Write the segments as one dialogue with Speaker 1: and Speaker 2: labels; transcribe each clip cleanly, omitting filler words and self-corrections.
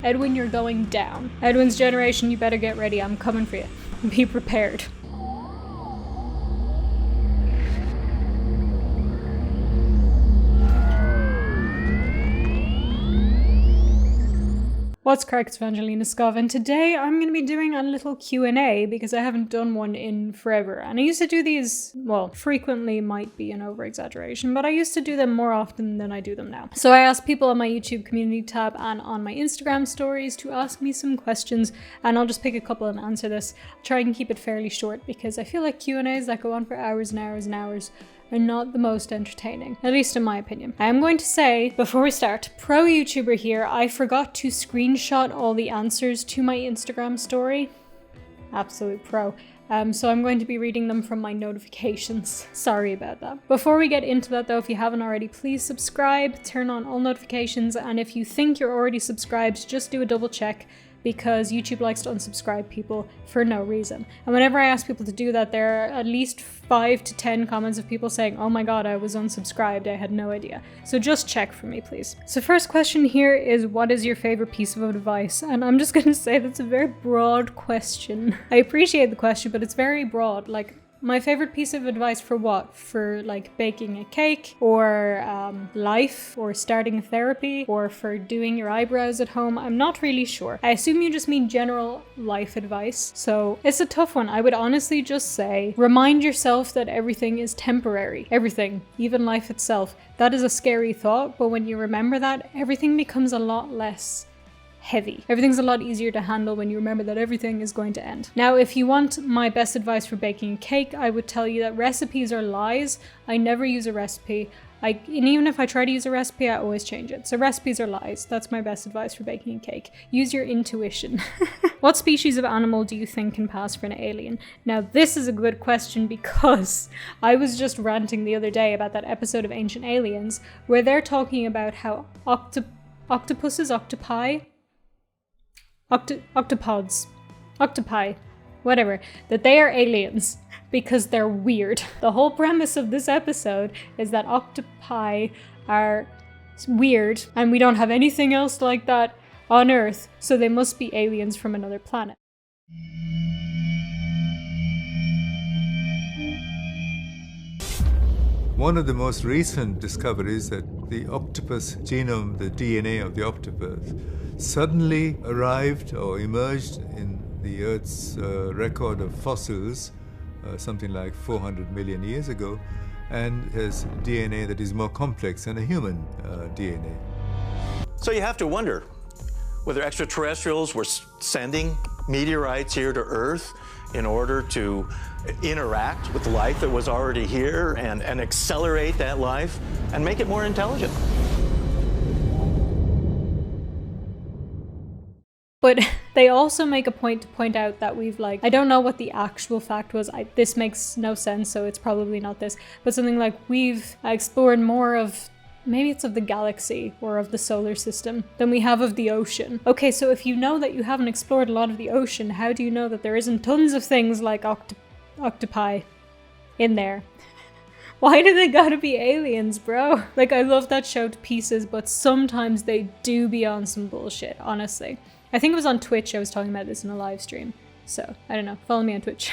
Speaker 1: Edwin, you're going down. Edwin's generation, you better get ready. I'm coming for you. Be prepared. What's crack, it's VangelinaSkov, and today I'm going to be doing a little Q&A because I haven't done one in forever. And I used to do these, well, frequently might be an over-exaggeration, but I used to do them more often than I do them now. So I asked people on my YouTube community tab and on my Instagram stories to ask me some questions, and I'll just pick a couple and answer this. I'll try and keep it fairly short because I feel like Q&As that go on for hours and hours and hours are not the most entertaining, at least in my opinion. I am going to say, before we start, pro YouTuber here, I forgot to screenshot all the answers to my Instagram story. Absolute pro. So I'm going to be reading them from my notifications. Sorry about that. Before we get into that though, if you haven't already, please subscribe, turn on all notifications, and if you think you're already subscribed, just do a double check, because YouTube likes to unsubscribe people for no reason. And whenever I ask people to do that, there are at least 5 to 10 comments of people saying, oh my god, I was unsubscribed, I had no idea. So just check for me, please. So first question here is, what is your favorite piece of advice? And I'm just gonna say that's a very broad question. I appreciate the question, but it's very broad. Like, my favorite piece of advice for what? For like baking a cake, or life, or starting therapy, or for doing your eyebrows at home? I'm not really sure. I assume you just mean general life advice. So it's a tough one. I would honestly just say, remind yourself that everything is temporary. Everything, even life itself. That is a scary thought, but when you remember that, everything becomes a lot less heavy. Everything's a lot easier to handle when you remember that everything is going to end. Now, if you want my best advice for baking a cake, I would tell you that recipes are lies. I never use a recipe. And even if I try to use a recipe, I always change it. So recipes are lies. That's my best advice for baking a cake. Use your intuition. What species of animal do you think can pass for an alien? Now, this is a good question because I was just ranting the other day about that episode of Ancient Aliens where they're talking about how octopuses, octopods, octopi, whatever, that they are aliens because they're weird. The whole premise of this episode is that octopi are weird and we don't have anything else like that on Earth, so they must be aliens from another planet.
Speaker 2: One of the most recent discoveries that the octopus genome, the DNA of the octopus, suddenly arrived or emerged in the Earth's record of fossils, something like 400 million years ago, and has DNA that is more complex than a human DNA.
Speaker 3: So you have to wonder whether extraterrestrials were sending meteorites here to Earth in order to interact with life that was already here and accelerate that life and make it more intelligent.
Speaker 1: But they also make a point to point out that we've I don't know what the actual fact was, this makes no sense, so it's probably not this, but something like we've explored more of, maybe it's of the galaxy or of the solar system, than we have of the ocean. Okay, so if you know that you haven't explored a lot of the ocean, how do you know that there isn't tons of things like octopi in there? Why do they gotta be aliens, bro? Like, I love that show to pieces, but sometimes they do be on some bullshit, honestly. I think it was on Twitch I was talking about this in a live stream. So, I don't know, follow me on Twitch.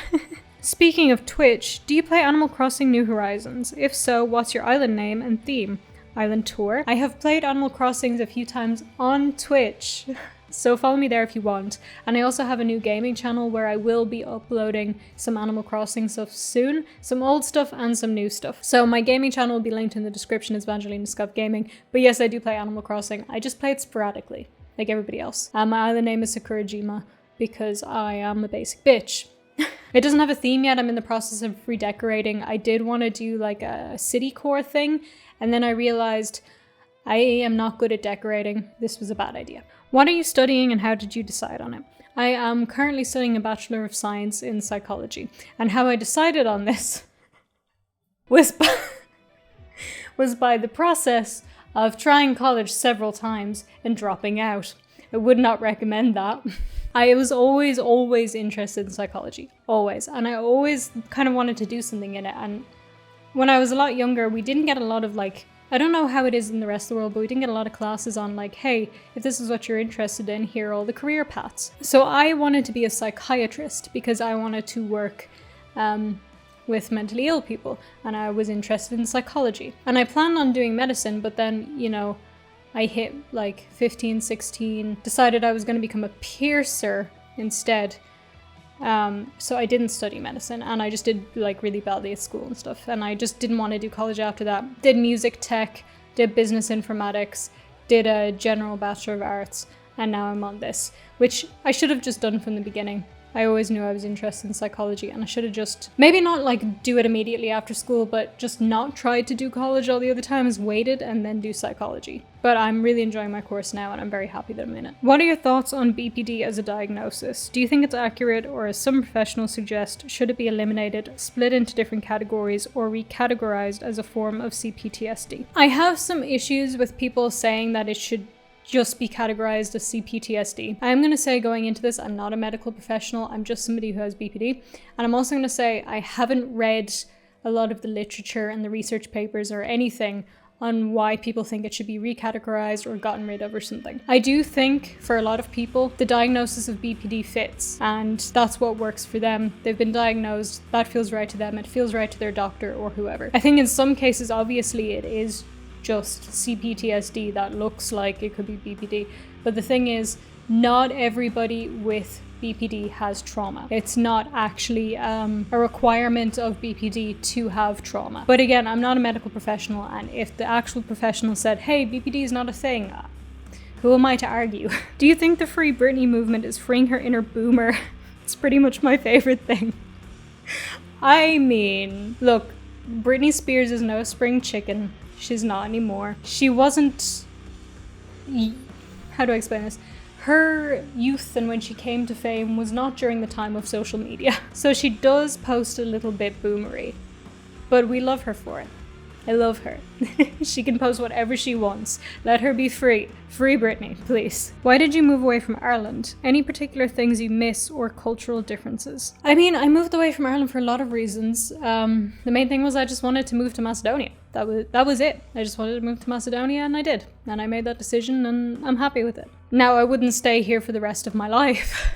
Speaker 1: Speaking of Twitch, do you play Animal Crossing New Horizons? If so, what's your island name and theme? Island tour? I have played Animal Crossings a few times on Twitch, so follow me there if you want. And I also have a new gaming channel where I will be uploading some Animal Crossing stuff soon, some old stuff and some new stuff. So my gaming channel will be linked in the description as VangelinaSkov Gaming, but yes, I do play Animal Crossing. I just play it sporadically, like everybody else. My island name is Sakurajima because I am a basic bitch. It doesn't have a theme yet. I'm in the process of redecorating. I did want to do like a city core thing, and then I realized I am not good at decorating. This was a bad idea. What are you studying and how did you decide on it? I am currently studying a Bachelor of Science in Psychology, and how I decided on this was by the process of trying college several times and dropping out. I would not recommend that. I was always interested in psychology, always. And I always kind of wanted to do something in it. And when I was a lot younger, we didn't get a lot of I don't know how it is in the rest of the world, but we didn't get a lot of classes on like, hey, if this is what you're interested in, here are all the career paths. So I wanted to be a psychiatrist because I wanted to work with mentally ill people, and I was interested in psychology. And I planned on doing medicine, but then, you know, I hit like 15, 16, decided I was going to become a piercer instead. So I didn't study medicine, and I just did like really badly at school and stuff, and I just didn't want to do college after that. Did music tech, did business informatics, did a general Bachelor of Arts, and now I'm on this, which I should have just done from the beginning. I always knew I was interested in psychology, and I should have just, maybe not like do it immediately after school, but just not tried to do college all the other times, waited and then do psychology. But I'm really enjoying my course now, and I'm very happy that I'm in it. What are your thoughts on BPD as a diagnosis? Do you think it's accurate, or as some professionals suggest, should it be eliminated, split into different categories, or recategorized as a form of CPTSD? I have some issues with people saying that it should just be categorized as CPTSD. I'm going to say going into this, I'm not a medical professional, I'm just somebody who has BPD. And I'm also going to say I haven't read a lot of the literature and the research papers or anything on why people think it should be recategorized or gotten rid of or something. I do think for a lot of people, the diagnosis of BPD fits, and that's what works for them. They've been diagnosed, that feels right to them, it feels right to their doctor or whoever. I think in some cases, obviously it is just CPTSD that looks like it could be BPD. But the thing is, not everybody with BPD has trauma. It's not actually a requirement of BPD to have trauma. But again, I'm not a medical professional, and if the actual professional said, hey, BPD is not a thing, who am I to argue? Do you think the Free Britney movement is freeing her inner boomer? It's pretty much my favorite thing. I mean, look, Britney Spears is no spring chicken. She's not anymore. She wasn't... How do I explain this? Her youth and when she came to fame was not during the time of social media. So she does post a little bit boomery. But we love her for it. I love her. She can post whatever she wants. Let her be free. Free Britney, please. Why did you move away from Ireland? Any particular things you miss or cultural differences? I mean, I moved away from Ireland for a lot of reasons. The main thing was I just wanted to move to Macedonia. That was it. I just wanted to move to Macedonia, and I did. And I made that decision, and I'm happy with it. Now, I wouldn't stay here for the rest of my life.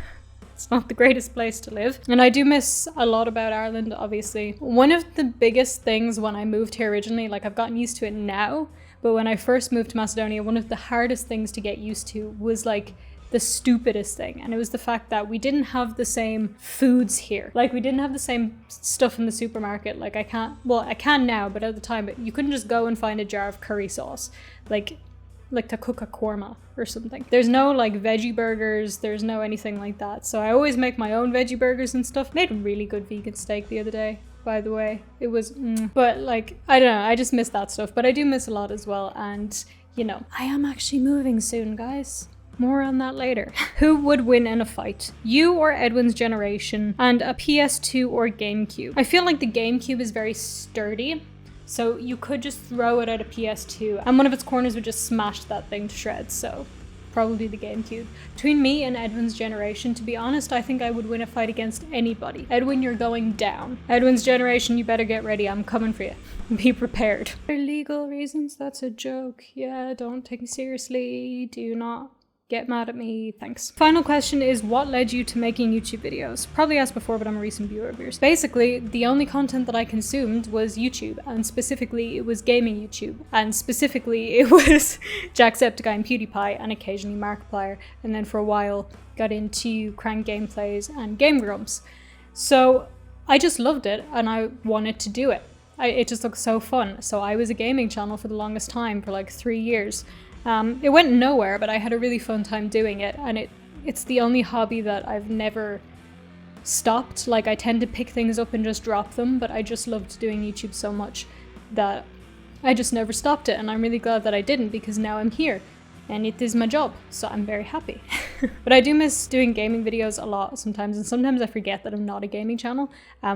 Speaker 1: It's not the greatest place to live. And I do miss a lot about Ireland, obviously. One of the biggest things when I moved here originally, like I've gotten used to it now, but when I first moved to Macedonia, one of the hardest things to get used to was like the stupidest thing. And it was the fact that we didn't have the same foods here. Like we didn't have the same stuff in the supermarket. Like I can now, but at the time, you couldn't just go and find a jar of curry sauce. Like to cook a korma or something. There's no like veggie burgers, there's no anything like that. So I always make my own veggie burgers and stuff. Made a really good vegan steak the other day, by the way. It was, but like, I don't know, I just miss that stuff. But I do miss a lot as well. And, you know, I am actually moving soon, guys. More on that later. Who would win in a fight? You or Edwin's generation, and a PS2 or GameCube? I feel like the GameCube is very sturdy. So you could just throw it at a PS2 and one of its corners would just smash that thing to shreds. So probably the GameCube. Between me and Edwin's generation, to be honest, I think I would win a fight against anybody. Edwin, you're going down. Edwin's generation, you better get ready. I'm coming for you. Be prepared. For legal reasons, that's a joke. Yeah, don't take me seriously. Do not get mad at me, thanks. Final question is, what led you to making YouTube videos? Probably asked before, but I'm a recent viewer of yours. Basically, the only content that I consumed was YouTube, and specifically it was gaming YouTube, and specifically it was Jacksepticeye and PewDiePie, and occasionally Markiplier, and then for a while got into Crank Gameplays and Game Grumps. So I just loved it, and I wanted to do it. It just looked so fun. So I was a gaming channel for the longest time, for like 3 years. It went nowhere, but I had a really fun time doing it, and it's the only hobby that I've never stopped. Like, I tend to pick things up and just drop them, but I just loved doing YouTube so much that I just never stopped it, and I'm really glad that I didn't, because now I'm here, and it is my job, so I'm very happy. But I do miss doing gaming videos a lot sometimes, and sometimes I forget that I'm not a gaming channel,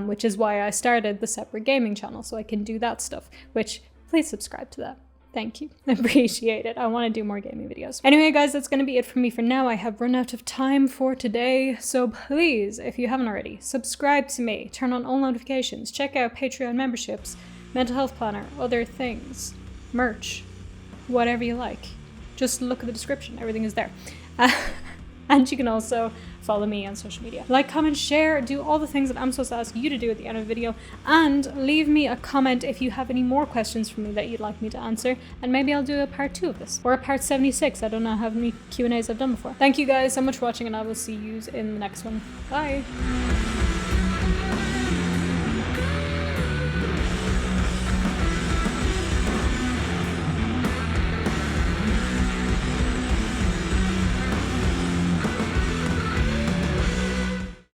Speaker 1: which is why I started the separate gaming channel, so I can do that stuff, which, please subscribe to that. Thank you. I appreciate it. I want to do more gaming videos. Anyway, guys, that's going to be it for me for now. I have run out of time for today. So please, if you haven't already, subscribe to me, turn on all notifications, check out Patreon memberships, mental health planner, other things. merch, whatever you like. Just look at the description, everything is there. And you can also follow me on social media. Like, comment, share, do all the things that I'm supposed to ask you to do at the end of the video, and leave me a comment if you have any more questions for me that you'd like me to answer, and maybe I'll do a part 2 of this, or a part 76. I don't know how many Q&As I've done before. Thank you guys so much for watching, and I will see you in the next one. Bye!